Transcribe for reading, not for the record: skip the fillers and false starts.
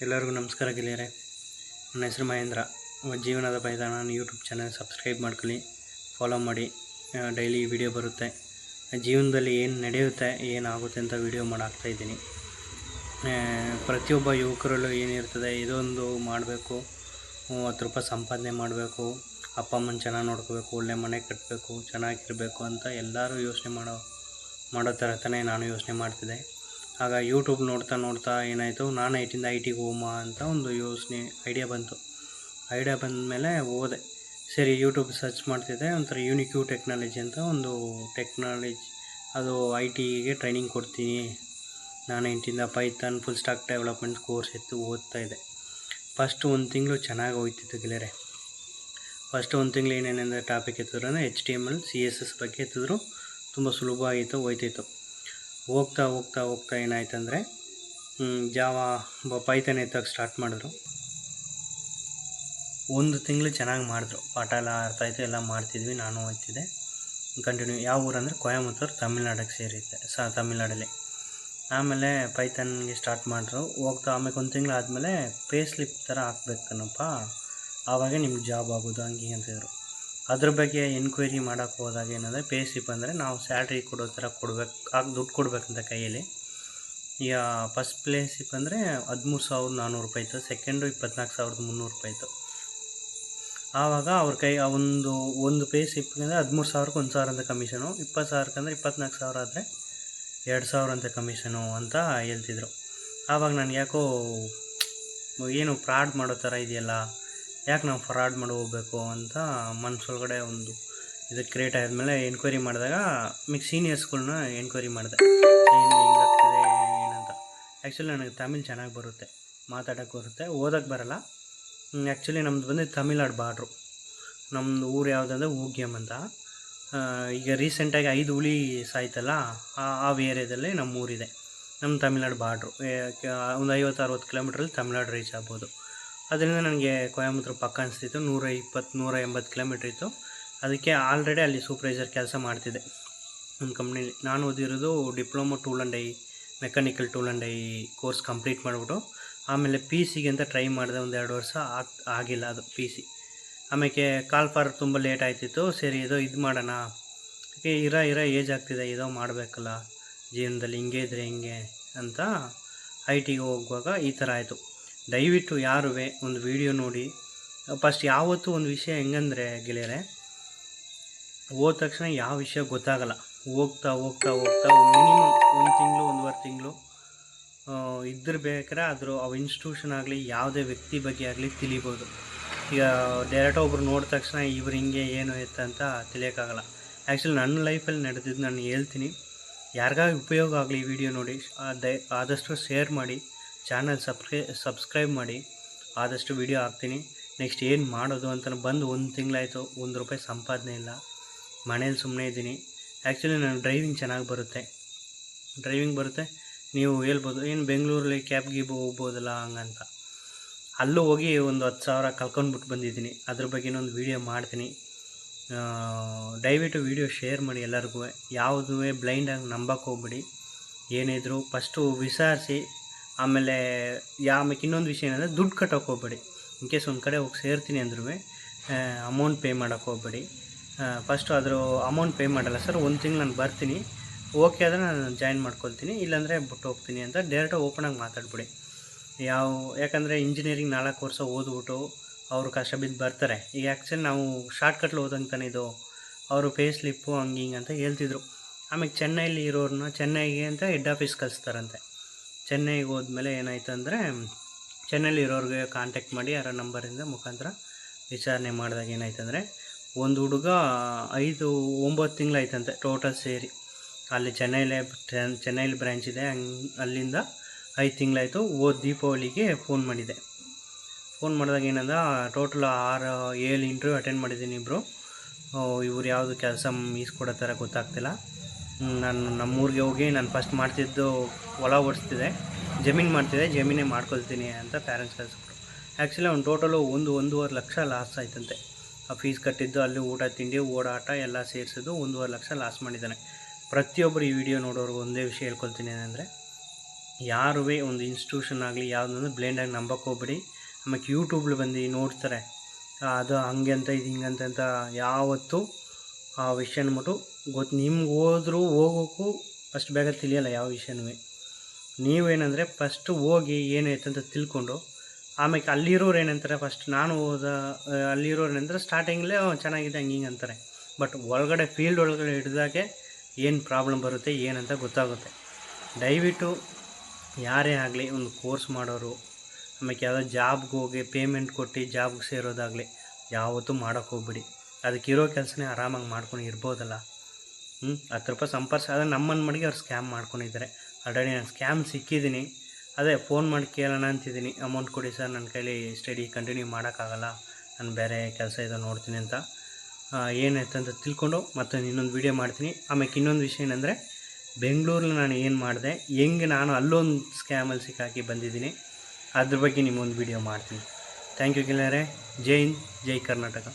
ಎಲ್ಲರಿಗೂ ನಮಸ್ಕಾರ ಗೆಳೆಯರೆ. ನನ್ನ ಹೆಸರು ಮಹೇಂದ್ರ. ಜೀವನದ ಬೈದಾನ ಯೂಟ್ಯೂಬ್ ಚಾನಲ್ ಸಬ್ಸ್ಕ್ರೈಬ್ ಮಾಡ್ಕೊಳ್ಳಿ, ಫಾಲೋ ಮಾಡಿ. ಡೈಲಿ ವಿಡಿಯೋ ಬರುತ್ತೆ. ಜೀವನದಲ್ಲಿ ಏನು ನಡೆಯುತ್ತೆ, ಏನಾಗುತ್ತೆ ಅಂತ ವಿಡಿಯೋ ಮಾಡಾಕ್ತಾಯಿದ್ದೀನಿ. ಪ್ರತಿಯೊಬ್ಬ ಯುವಕರಲ್ಲೂ ಏನಿರ್ತದೆ, ಇದೊಂದು ಮಾಡಬೇಕು, 10 ರೂಪಾಯಿ ಸಂಪಾದನೆ ಮಾಡಬೇಕು, ಅಪ್ಪ ಅಮ್ಮನ ಚೆನ್ನಾಗಿ ನೋಡ್ಕೋಬೇಕು, ಒಳ್ಳೆ ಮನೆ ಕಟ್ಟಬೇಕು, ಚೆನ್ನಾಗಿರಬೇಕು ಅಂತ ಎಲ್ಲರೂ ಯೋಚನೆ ಮಾಡೋ ಥರನೇ ನಾನು ಯೋಚನೆ ಮಾಡ್ತಿದ್ದೆ. ಆಗ ಯೂಟ್ಯೂಬ್ ನೋಡ್ತಾ ಏನಾಯಿತು, ನಾನು ಐಟಿಂದ ಐಟಿಗೆ ಹೋಮ ಅಂತ ಒಂದು ಐಡಿಯಾ ಬಂತು. ಐಡಿಯಾ ಬಂದಮೇಲೆ ಹೋದೆ. ಸರಿ, ಯೂಟ್ಯೂಬ್ ಸರ್ಚ್ ಮಾಡ್ತಿದ್ದೆ. ಒಂಥರ ಯೂನಿಕ್ಯೂ ಟೆಕ್ನಾಲಜಿ ಅಂತ ಒಂದು ಟೆಕ್ನಾಲಜಿ, ಅದು ಐ ಟಿಗೆ ಟ್ರೈನಿಂಗ್ ಕೊಡ್ತೀನಿ ನಾನು. ಇಂಟಿಂದ Python full stack development course ಓದ್ತಾಯಿದ್ದೆ. ಫಸ್ಟ್ 1 ತಿಂಗಳು ಚೆನ್ನಾಗಿ ಹೋಗ್ತಿತ್ತು ಗೆಳೆಯರೆ. ಫಸ್ಟ್ 1 ತಿಂಗಳು ಏನೇನೆಂದರೆ ಟಾಪಿಕ್ ಎತ್ತಿದ್ರು ಅಂದರೆ HTML CSS ಬಗ್ಗೆ ಎತ್ತಿದ್ರು. ತುಂಬ ಸುಲಭ ಆಯಿತು, ಹೋಯ್ತಿತ್ತು. ಹೋಗ್ತಾ ಏನಾಯ್ತಂದರೆ ಜಾವಾ ಪೈಥಾನ್ ಎತ್ತಕ್ಕೆ ಸ್ಟಾರ್ಟ್ ಮಾಡಿದ್ರು. 1 ತಿಂಗಳು ಚೆನ್ನಾಗಿ ಮಾಡಿದ್ರು. ಪಾಠ ಎಲ್ಲ ಅರ್ಥ ಆಯಿತು, ಎಲ್ಲ ಮಾಡ್ತಿದ್ವಿ. ನಾನು ಓದ್ತಿದ್ದೆ ಕಂಟಿನ್ಯೂ. ಯಾವ ಊರಂದರೆ ಕೊಯಮತ್ತೂರು, ತಮಿಳ್ನಾಡಿಗೆ ಸೇರಿದ್ದೆ, ತಮಿಳ್ನಾಡಲ್ಲಿ. ಆಮೇಲೆ ಪೈಥಾನ್ಗೆ ಸ್ಟಾರ್ಟ್ ಮಾಡಿದ್ರು. ಆಮೇಲೆ 1 ತಿಂಗಳು ಆದಮೇಲೆ ಪೇ ಸ್ಲಿಪ್ ಥರ ಹಾಕ್ಬೇಕನ್ನಪ್ಪ, ಆವಾಗ ನಿಮ್ಗೆ ಜಾಬ್ ಆಗೋದು ಹಂಗೆ ಅಂತಿದ್ರು. ಅದ್ರ ಬಗ್ಗೆ ಎನ್ಕ್ವೈರಿ ಮಾಡೋಕ್ಕೆ ಹೋದಾಗ ಏನಂದರೆ, ಪೇ ಸ್ಲಿಪ್ ಅಂದರೆ ನಾವು ಸ್ಯಾಲ್ರಿ ಕೊಡೋ ಥರ ದುಡ್ಡು ಕೊಡಬೇಕಂತ ಕೈಯಲ್ಲಿ. ಈಗ ಫಸ್ಟ್ ಪೇ ಸ್ಲಿಪ್ ಅಂದರೆ 13,400 ರೂಪಾಯಿ ಇತ್ತು, ಸೆಕೆಂಡು 24,300 ರೂಪಾಯಿ ಇತ್ತು. ಆವಾಗ ಅವ್ರ ಕೈ ಒಂದು ಪೇ ಸ್ಲಿಪ್ಗೆ ಅಂದರೆ 13,000ಕ್ಕೆ 1,000 ಅಂತ ಕಮಿಷನು, 20,000ಕ್ಕೆ ಅಂದರೆ 24,000 ಆದರೆ 2,000 ಅಂತ ಕಮಿಷನು ಅಂತ ಹೇಳ್ತಿದ್ರು. ಆವಾಗ ನನಗೆ ಯಾಕೋ ಏನು ಫ್ರಾಡ್ ಮಾಡೋ ಥರ ಇದೆಯಲ್ಲ, ಯಾಕೆ ನಾವು ಫ್ರಾಡ್ ಮಾಡಿ ಹೋಗ್ಬೇಕು ಅಂತ ಮನಸ್ಸೊಳಗಡೆ ಒಂದು ಇದು ಕ್ರಿಯೇಟ್ ಆದಮೇಲೆ ಎನ್ಕ್ವೈರಿ ಮಾಡಿದಾಗ ಸೀನಿಯರ್ಸ್ಗಳ್ನ ಎನ್ಕ್ವೈರಿ ಮಾಡಿದೆ, ಹೆಂಗಾಗ್ತಿದೆ ಏನಂತ. ಆ್ಯಕ್ಚುಲಿ ನನಗೆ ತಮಿಳ್ ಚೆನ್ನಾಗಿ ಬರುತ್ತೆ, ಮಾತಾಡೋಕ್ಕೆ ಬರುತ್ತೆ, ಓದೋಕ್ಕೆ ಬರೋಲ್ಲ. ಆ್ಯಕ್ಚುಲಿ ನಮ್ಮದು ಬಂದು ತಮಿಳ್ನಾಡು ಬಾರ್ಡ್ರು. ನಮ್ಮದು ಊರು ಯಾವುದಂದ್ರೆ ಊಗ್ಯಮ್ ಅಂತ. ಈಗ ರೀಸೆಂಟಾಗಿ 5 ಹುಲಿ ಸಾಯ್ತಲ್ಲ, ಆ ಏರಿಯಾದಲ್ಲಿ ನಮ್ಮ ಊರಿದೆ. ನಮ್ಮ ತಮಿಳ್ನಾಡು ಬಾರ್ಡ್ರು ಒಂದು 50-60 ಕಿಲೋಮೀಟ್ರಲ್ಲಿ ತಮಿಳ್ನಾಡು ರೀಚ್ ಆಗ್ಬೋದು. ಅದರಿಂದ ನನಗೆ ಕೊಯಮತ್ತೂರು ಪಕ್ಕ ಅನಿಸ್ತಿತ್ತು. 120-180 ಕಿಲೋಮೀಟ್ರ್ ಇತ್ತು. ಅದಕ್ಕೆ ಆಲ್ರೆಡಿ ಅಲ್ಲಿ ಸೂಪರ್ವೈಸರ್ ಕೆಲಸ ಮಾಡ್ತಿದ್ದೆ ಒಂದು ಕಂಪ್ನೀಲಿ. ನಾನು ಓದಿರೋದು diploma tool and dye, mechanical tool and dye course complete ಮಾಡಿಬಿಟ್ಟು ಆಮೇಲೆ PCಗೆ ಅಂತ ಟ್ರೈ ಮಾಡಿದೆ. 1-2 ವರ್ಷ ಆಗಿಲ್ಲ ಅದು PC. ಆಮೇಲೆ ಕಾಲ್ ಫಾರ್ ತುಂಬ ಲೇಟ್ ಆಯ್ತಿತ್ತು. ಸರಿ, ಇದು ಮಾಡೋಣ, ಇರ ಏಜ್ ಆಗ್ತಿದೆ, ಇದೋ ಮಾಡಬೇಕಲ್ಲ ಜೀವನದಲ್ಲಿ, ಹಿಂಗೆ ಇದ್ರೆ ಹಿಂಗೆ ಅಂತ ITಗೆ ಹೋಗುವಾಗ ಈ ಥರ ಆಯಿತು. ದಯವಿಟ್ಟು ಯಾರೂ ಒಂದು ವಿಡಿಯೋ ನೋಡಿ. ಫಸ್ಟ್ ಯಾವತ್ತೂ ಒಂದು ವಿಷಯ ಹೆಂಗಂದರೆ ಗೆಳೆಯರೆ, ಹೋದ ತಕ್ಷಣ ಯಾವ ವಿಷಯ ಗೊತ್ತಾಗಲ್ಲ. ಹೋಗ್ತಾ ಮಿನಿಮಮ್ 1 ತಿಂಗಳು 1.5 ತಿಂಗಳು ಇದ್ರ ಬೇಕಾದ್ರೆ ಅವು ಇನ್ಸ್ಟಿಟ್ಯೂಷನ್ ಆಗಲಿ, ಯಾವುದೇ ವ್ಯಕ್ತಿ ಬಗ್ಗೆ ಆಗಲಿ ತಿಳಿಬೋದು. ಈಗ ಡೈರೆಕ್ಟ್ ಒಬ್ರು ನೋಡಿದ ತಕ್ಷಣ ಇವ್ರು ಹಿಂಗೆ ಏನು ಅಂತ ತಿಳಿಯೋಕ್ಕಾಗಲ್ಲ. ಆ್ಯಕ್ಚುಲಿ ನನ್ನ ಲೈಫಲ್ಲಿ ನಡೆದಿದ್ದು ನಾನು ಹೇಳ್ತೀನಿ. ಯಾರಿಗಾಗಿ ಉಪಯೋಗ ಆಗಲಿ ಈ ವಿಡಿಯೋ ನೋಡಿ, ಆದಷ್ಟು ಶೇರ್ ಮಾಡಿ, ಚಾನಲ್ ಸಬ್ಸ್ಕ್ರೈಬ್ ಮಾಡಿ. ಆದಷ್ಟು ವಿಡಿಯೋ ಹಾಕ್ತೀನಿ. ನೆಕ್ಸ್ಟ್ ಏನು ಮಾಡೋದು ಅಂತ ಬಂದು 1 ತಿಂಗಳಾಯಿತು, 1 ರೂಪಾಯಿ ಸಂಪಾದನೆ ಇಲ್ಲ, ಮನೇಲಿ ಸುಮ್ಮನೆ ಇದ್ದೀನಿ. ಆ್ಯಕ್ಚುಲಿ ನಾನು ಡ್ರೈವಿಂಗ್ ಚೆನ್ನಾಗಿ ಬರುತ್ತೆ. ನೀವು ಹೇಳ್ಬೋದು, ಏನು ಬೆಂಗಳೂರಲ್ಲಿ ಕ್ಯಾಬ್ ಹೋಗ್ಬೋದಲ್ಲ ಹಂಗಂತ. ಅಲ್ಲೂ ಹೋಗಿ ಒಂದು 10,000 ಕಳ್ಕೊಂಡ್ಬಿಟ್ಟು ಬಂದಿದ್ದೀನಿ. ಅದ್ರ ಬಗ್ಗೆ ಒಂದು ವಿಡಿಯೋ ಮಾಡ್ತೀನಿ. ದಯವಿಟ್ಟು ವಿಡಿಯೋ ಶೇರ್ ಮಾಡಿ ಎಲ್ಲರಿಗೂ. ಯಾವುದೂ ಬ್ಲೈಂಡಾಗಿ ನಂಬಕ್ಕೆ ಹೋಗ್ಬಿಡಿ. ಏನಿದ್ರು ಫಸ್ಟು ವಿಚಾರಿಸಿ. ಆಮೇಲೆ ಇನ್ನೊಂದು ವಿಷಯ ಏನಂದರೆ, ದುಡ್ಡು ಕಟ್ಟೋಕೆ ಹೋಗ್ಬೇಡಿ. ಇನ್ ಕೇಸ್ ಒಂದು ಕಡೆ ಹೋಗಿ ಸೇರ್ತೀನಿ ಅಂದ್ರೂ ಅಮೌಂಟ್ ಪೇ ಮಾಡೋಕ್ಕೆ ಹೋಗ್ಬೇಡಿ. ಫಸ್ಟು ಅಮೌಂಟ್ ಪೇ ಮಾಡಲ್ಲ ಸರ್, 1 ತಿಂಗಳು ನಾನು ಬರ್ತೀನಿ, ಓಕೆ ಆದರೆ ನಾನು ಜಾಯಿನ್ ಮಾಡ್ಕೊಳ್ತೀನಿ, ಇಲ್ಲಾಂದರೆ ಬಿಟ್ಟು ಹೋಗ್ತೀನಿ ಅಂತ ಡೈರೆಕ್ಟಾಗಿ ಓಪನಾಗಿ ಮಾತಾಡ್ಬಿಡಿ. ಯಾಕಂದರೆ ಇಂಜಿನಿಯರಿಂಗ್ 4 ವರ್ಷ ಓದ್ಬಿಟ್ಟು ಅವರು ಕಷ್ಟ ಬಿದ್ದು ಬರ್ತಾರೆ. ಈಗ ಆ್ಯಕ್ಚುಲಿ ನಾವು ಶಾರ್ಟ್ಕಟ್ಲಿ ಓದಂತಾನೆ ಇದು, ಅವರು ಪೇ ಸ್ಲಿಪ್ಪು ಹಂಗೆ ಹಿಂಗೆ ಅಂತ ಹೇಳ್ತಿದ್ರು. ಆಮೇಲೆ ಚೆನ್ನೈಲಿ ಇರೋರನ್ನ ಚೆನ್ನೈಗೆ ಅಂತ ಹೆಡ್ ಆಫೀಸ್ ಕಳಿಸ್ತಾರಂತೆ. ಚೆನ್ನೈಗೆ ಹೋದ್ಮೇಲೆ ಏನಾಯ್ತು ಅಂದರೆ, ಚೆನ್ನೈಲಿ ಇರೋರಿಗೆ ಕಾಂಟ್ಯಾಕ್ಟ್ ಮಾಡಿ ಯಾರ ನಂಬರಿಂದ ಮುಖಾಂತರ ವಿಚಾರಣೆ ಮಾಡಿದಾಗ ಏನಾಯ್ತಂದರೆ, ಒಂದು ಹುಡುಗ 9 ತಿಂಗಳಾಯ್ತಂತೆ ಟೋಟಲ್ ಸೇರಿ. ಅಲ್ಲಿ ಚೆನ್ನೈಲಿ ಬ್ರ್ಯಾಂಚ್ ಇದೆ, ಅಲ್ಲಿಂದ 5 ತಿಂಗಳಾಯಿತು. ದೀಪಾವಳಿಗೆ ಫೋನ್ ಮಾಡಿದಾಗ ಏನಂದ, ಟೋಟಲ್ 6-7 ಇಂಟರ್ವ್ಯೂ ಅಟೆಂಡ್ ಮಾಡಿದ್ದೀನಿ ಇಬ್ಬರು. ಇವ್ರು ಯಾವುದು ಕೆಲಸ ಈಸ್ಕೊಡೋ ಥರ ಗೊತ್ತಾಗ್ತಿಲ್ಲ. ನಾನು ನಮ್ಮೂರಿಗೆ ಹೋಗಿ ನಾನು ಫಸ್ಟ್ ಮಾಡ್ತಿದ್ದು ಹೊಲ ಓಡಿಸ್ತಿದ್ದೆ, ಜಮೀನು ಮಾಡ್ತಿದ್ದೆ, ಜಮೀನೇ ಮಾಡ್ಕೊಳ್ತೀನಿ ಅಂತ ಪ್ಯಾರೆಂಟ್ಸ್ ಕಳಿಸ್ಬಿಟ್ರು. ಆ್ಯಕ್ಚುಲಿ ಅವ್ನು ಟೋಟಲು 1-1.5 ಲಕ್ಷ ಲಾಸ್ ಆಯ್ತಂತೆ. ಆ ಫೀಸ್ ಕಟ್ಟಿದ್ದು, ಅಲ್ಲಿ ಊಟ ತಿಂಡಿ ಓಡಾಟ ಎಲ್ಲ ಸೇರಿಸಿದ್ದು 1.5 ಲಕ್ಷ ಲಾಸ್ ಮಾಡಿದ್ದಾನೆ. ಪ್ರತಿಯೊಬ್ಬರು ಈ ವಿಡಿಯೋ ನೋಡೋರು ಒಂದೇ ವಿಷಯ ಹೇಳ್ಕೊಳ್ತೀನಿ ಏನಂದರೆ, ಯಾರೂ ಒಂದು ಇನ್ಸ್ಟಿಟ್ಯೂಷನ್ ಆಗಲಿ ಯಾವುದಂದ್ರೆ ಬ್ಲೈಂಡಾಗಿ ನಂಬಕ್ಕೆ ಹೋಗ್ಬೇಡಿ. ಆಮೇಲೆ ಯೂಟ್ಯೂಬ್ಲಿ ಬಂದು ನೋಡ್ತಾರೆ ಅದು ಹಂಗೆ ಅಂತ ಇದು ಹಿಂಗಂತ ಅಂತ ಯಾವತ್ತೂ ಆ ವಿಷಯ ಅಂದ್ಬಿಟ್ಟು ನಿಮ್ಗೆ ಹೋಗೋಕ್ಕೂ ಅಷ್ಟು ಬೇಗ ತಿಳಿಯಲ್ಲ ಯಾವ ವಿಷಯನೂ. ನೀವೇನಂದರೆ ಫಸ್ಟು ಹೋಗಿ ಏನೈತೆ ಅಂತ ತಿಳ್ಕೊಂಡು ಆಮೇಲೆ ಅಲ್ಲಿರೋರು ಏನಂತಾರೆ, ಫಸ್ಟ್ ನಾನು ಅಲ್ಲಿರೋರು ಏನಂತಾರೆ ಸ್ಟಾರ್ಟಿಂಗಲ್ಲೇ ಚೆನ್ನಾಗಿದೆ ಹಂಗೆ ಹಿಂಗೆ ಅಂತಾರೆ. ಬಟ್ ಒಳಗಡೆ ಫೀಲ್ಡ್ ಒಳಗಡೆ ಹಿಡಿದಾಗೆ ಏನು ಪ್ರಾಬ್ಲಮ್ ಬರುತ್ತೆ ಏನಂತ ಗೊತ್ತಾಗುತ್ತೆ. ದಯವಿಟ್ಟು ಯಾರೇ ಆಗಲಿ ಒಂದು ಕೋರ್ಸ್ ಮಾಡೋರು ಆಮೇಲೆ ಯಾವುದೋ ಜಾಬ್ಗೆ ಹೋಗಿ ಪೇಮೆಂಟ್ ಕೊಟ್ಟು ಜಾಬ್ಗೆ ಸೇರೋದಾಗಲಿ ಯಾವತ್ತೂ ಮಾಡೋಕ್ಕೆ ಹೋಗ್ಬಿಡಿ. ಅದಕ್ಕಿರೋ ಕೆಲಸನೇ ಆರಾಮಾಗಿ ಮಾಡ್ಕೊಂಡು ಇರ್ಬೋದಲ್ಲ. 10 ರೂಪಾಯಿ ಸಂಪಾದಿಸಿ ಅದೇ ನಮ್ಮನ್ನು ಮಡಿಗೆ ಅವ್ರು ಸ್ಕ್ಯಾಮ್ ಮಾಡ್ಕೊಂಡಿದ್ದಾರೆ. ಆಲ್ರೆಡಿ ನಾನು ಸ್ಕ್ಯಾಮ್ ಸಿಕ್ಕಿದ್ದೀನಿ. ಅದೇ ಫೋನ್ ಮಾಡಿ ಕೇಳೋಣ ಅಂತಿದ್ದೀನಿ, ಅಮೌಂಟ್ ಕೊಡಿ ಸರ್, ನನ್ನ ಕೈಲಿ ಸ್ಟಡಿ ಕಂಟಿನ್ಯೂ ಮಾಡೋಕ್ಕಾಗಲ್ಲ, ನಾನು ಬೇರೆ ಕೆಲಸ ಇದು ನೋಡ್ತೀನಿ ಅಂತ. ಏನಾಯ್ತು ಅಂತ ತಿಳ್ಕೊಂಡು ಮತ್ತೊಂದು ಇನ್ನೊಂದು ವೀಡಿಯೋ ಮಾಡ್ತೀನಿ. ಆಮೇಲೆ ಇನ್ನೊಂದು ವಿಷಯ ಏನಂದರೆ, ಬೆಂಗಳೂರಲ್ಲಿ ನಾನು ಏನು ಮಾಡಿದೆ, ಹೆಂಗೆ ನಾನು ಅಲ್ಲೊಂದು ಸ್ಕ್ಯಾಮಲ್ಲಿ ಸಿಕ್ಕಾಕಿ ಬಂದಿದ್ದೀನಿ, ಅದ್ರ ಬಗ್ಗೆ ನಿಮ್ಮೊಂದು ವೀಡಿಯೋ ಮಾಡ್ತೀನಿ. ಥ್ಯಾಂಕ್ ಯು ಗೆಳೆಯರೇ. ಜೈ ಹಿಂದ್, ಜೈ ಕರ್ನಾಟಕ.